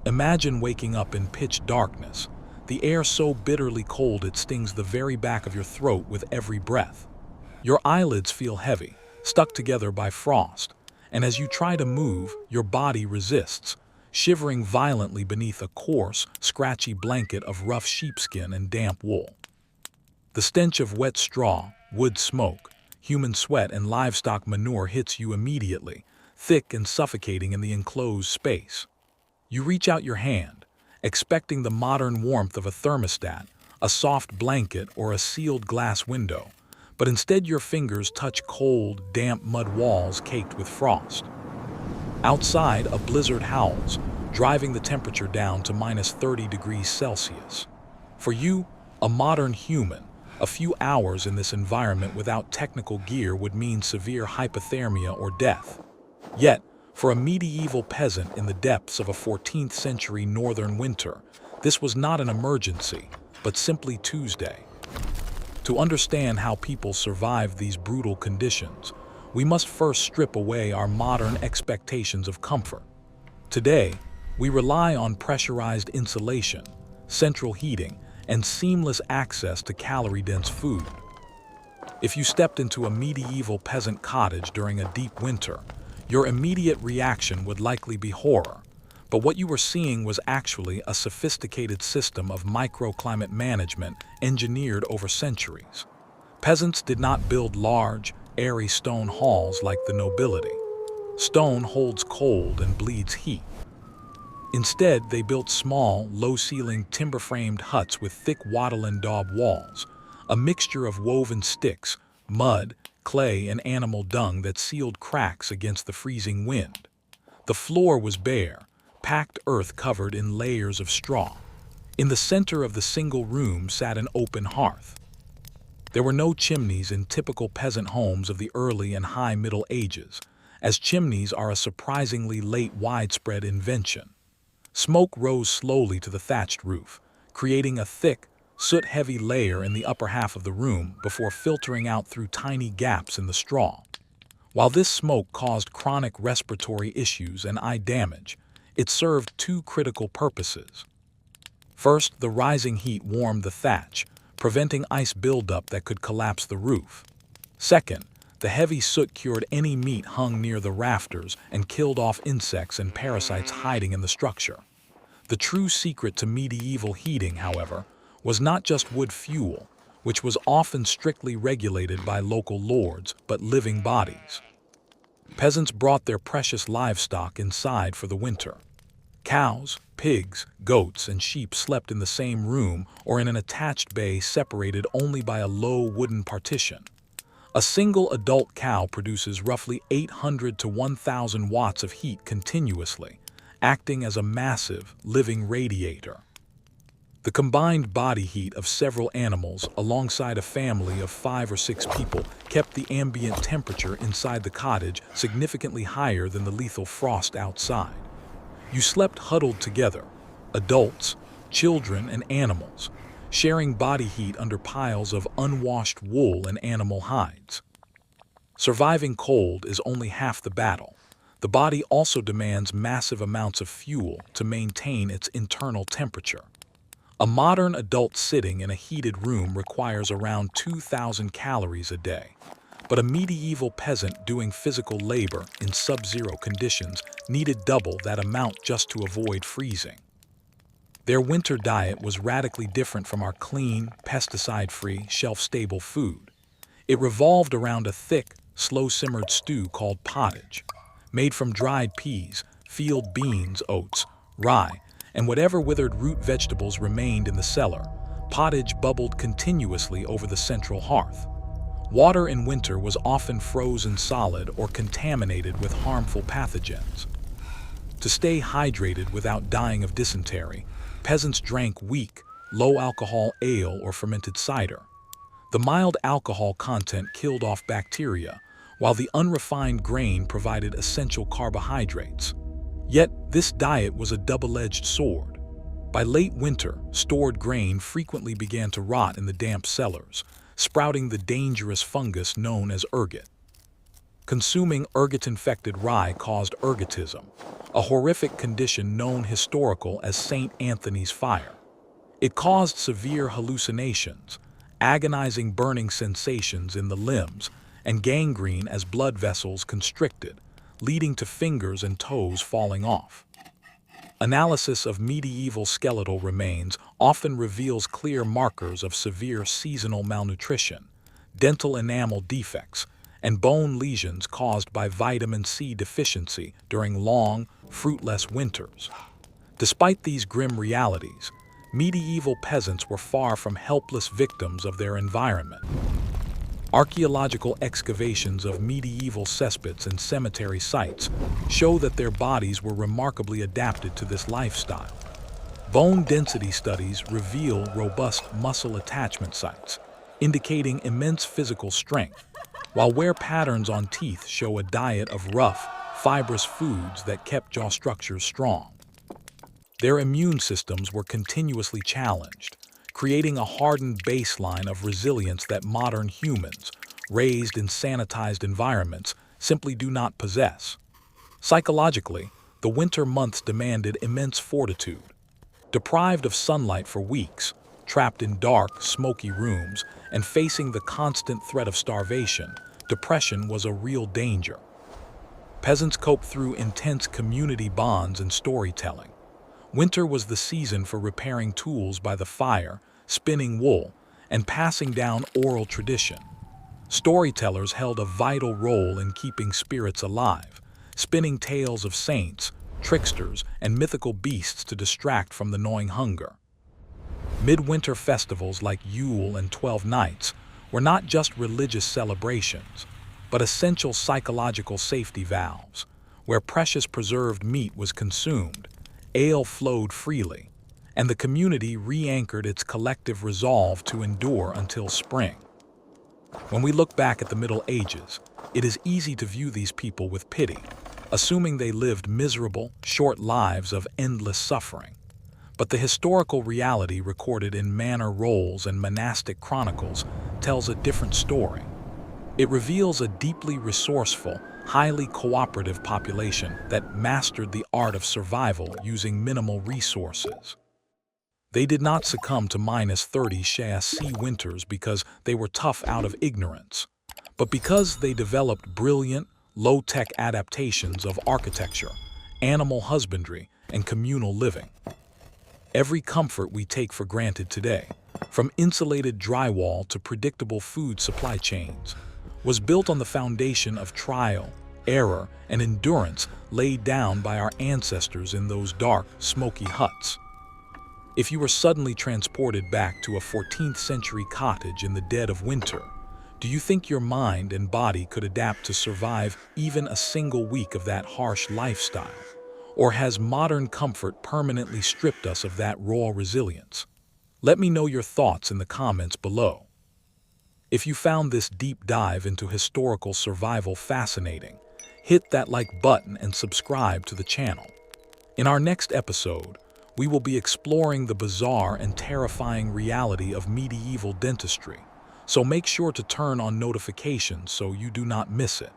Imagine waking up in pitch darkness, the air so bitterly cold it stings the very back of your throat with every breath. Your eyelids feel heavy, stuck together by frost, and as you try to move, your body resists, shivering violently beneath a coarse, scratchy blanket of rough sheepskin and damp wool. The stench of wet straw, wood smoke, human sweat, and livestock manure hits you immediately, thick and suffocating in the enclosed space. You reach out your hand, expecting the modern warmth of a thermostat, a soft blanket, or a sealed glass window, but instead your fingers touch cold, damp mud walls caked with frost. Outside, a blizzard howls, driving the temperature down to -30 degrees Celsius. For you, a modern human, a few hours in this environment without technical gear would mean severe hypothermia or death. Yet, for a medieval peasant in the depths of a 14th century northern winter, this was not an emergency, but simply Tuesday. To understand how people survived these brutal conditions, we must first strip away our modern expectations of comfort. Today, we rely on pressurized insulation, central heating, and seamless access to calorie-dense food. If you stepped into a medieval peasant cottage during a deep winter, your immediate reaction would likely be horror, but what you were seeing was actually a sophisticated system of microclimate management engineered over centuries. Peasants did not build large, airy stone halls like the nobility. Stone holds cold and bleeds heat. Instead, they built small, low-ceilinged, timber-framed huts with thick wattle and daub walls, a mixture of woven sticks, mud, clay, and animal dung that sealed cracks against the freezing wind. The floor was bare, packed earth covered in layers of straw. In the center of the single room sat an open hearth. There were no chimneys in typical peasant homes of the early and high Middle Ages, as chimneys are a surprisingly late widespread invention. Smoke rose slowly to the thatched roof, creating a thick, soot-heavy layer in the upper half of the room before filtering out through tiny gaps in the straw. While this smoke caused chronic respiratory issues and eye damage, it served two critical purposes. First, the rising heat warmed the thatch, preventing ice buildup that could collapse the roof. Second, the heavy soot cured any meat hung near the rafters and killed off insects and parasites hiding in the structure. The true secret to medieval heating, however, was not just wood fuel, which was often strictly regulated by local lords, but living bodies. Peasants brought their precious livestock inside for the winter. Cows, pigs, goats, and sheep slept in the same room or in an attached bay separated only by a low wooden partition. A single adult cow produces roughly 800 to 1,000 watts of heat continuously, acting as a massive, living radiator. The combined body heat of several animals alongside a family of 5 or 6 people kept the ambient temperature inside the cottage significantly higher than the lethal frost outside. You slept huddled together, adults, children, and animals, sharing body heat under piles of unwashed wool and animal hides. Surviving cold is only half the battle. The body also demands massive amounts of fuel to maintain its internal temperature. A modern adult sitting in a heated room requires around 2,000 calories a day, but a medieval peasant doing physical labor in sub-zero conditions needed double that amount just to avoid freezing. Their winter diet was radically different from our clean, pesticide-free, shelf-stable food. It revolved around a thick, slow-simmered stew called pottage, made from dried peas, field beans, oats, rye, and whatever withered root vegetables remained in the cellar. Pottage bubbled continuously over the central hearth. Water in winter was often frozen solid or contaminated with harmful pathogens. To stay hydrated without dying of dysentery, peasants drank weak, low-alcohol ale or fermented cider. The mild alcohol content killed off bacteria, while the unrefined grain provided essential carbohydrates. Yet, this diet was a double-edged sword. By late winter, stored grain frequently began to rot in the damp cellars, sprouting the dangerous fungus known as ergot. Consuming ergot-infected rye caused ergotism, a horrific condition known historical as St. Anthony's fire. It caused severe hallucinations, agonizing burning sensations in the limbs, and gangrene as blood vessels constricted, leading to fingers and toes falling off. Analysis of medieval skeletal remains often reveals clear markers of severe seasonal malnutrition, dental enamel defects, and bone lesions caused by vitamin C deficiency during long, fruitless winters. Despite these grim realities, medieval peasants were far from helpless victims of their environment. Archaeological excavations of medieval cesspits and cemetery sites show that their bodies were remarkably adapted to this lifestyle. Bone density studies reveal robust muscle attachment sites, indicating immense physical strength, while wear patterns on teeth show a diet of rough, fibrous foods that kept jaw structures strong. Their immune systems were continuously challenged, creating a hardened baseline of resilience that modern humans, raised in sanitized environments, simply do not possess. Psychologically, the winter months demanded immense fortitude. Deprived of sunlight for weeks, trapped in dark, smoky rooms, and facing the constant threat of starvation, depression was a real danger. Peasants coped through intense community bonds and storytelling. Winter was the season for repairing tools by the fire, spinning wool, and passing down oral tradition. Storytellers held a vital role in keeping spirits alive, spinning tales of saints, tricksters, and mythical beasts to distract from the gnawing hunger. Midwinter festivals like Yule and 12 Nights were not just religious celebrations, but essential psychological safety valves. Where precious preserved meat was consumed, ale flowed freely, and the community re-anchored its collective resolve to endure until spring. When we look back at the Middle Ages, it is easy to view these people with pity, assuming they lived miserable, short lives of endless suffering. But the historical reality recorded in manor rolls and monastic chronicles tells a different story. It reveals a deeply resourceful, highly cooperative population that mastered the art of survival using minimal resources. They did not succumb to -30°C winters because they were tough out of ignorance, but because they developed brilliant, low-tech adaptations of architecture, animal husbandry, and communal living. Every comfort we take for granted today, from insulated drywall to predictable food supply chains, was built on the foundation of trial, error, and endurance laid down by our ancestors in those dark, smoky huts. If you were suddenly transported back to a 14th century cottage in the dead of winter, do you think your mind and body could adapt to survive even a single week of that harsh lifestyle? Or has modern comfort permanently stripped us of that raw resilience? Let me know your thoughts in the comments below. If you found this deep dive into historical survival fascinating, hit that like button and subscribe to the channel. In our next episode, we will be exploring the bizarre and terrifying reality of medieval dentistry, so make sure to turn on notifications so you do not miss it.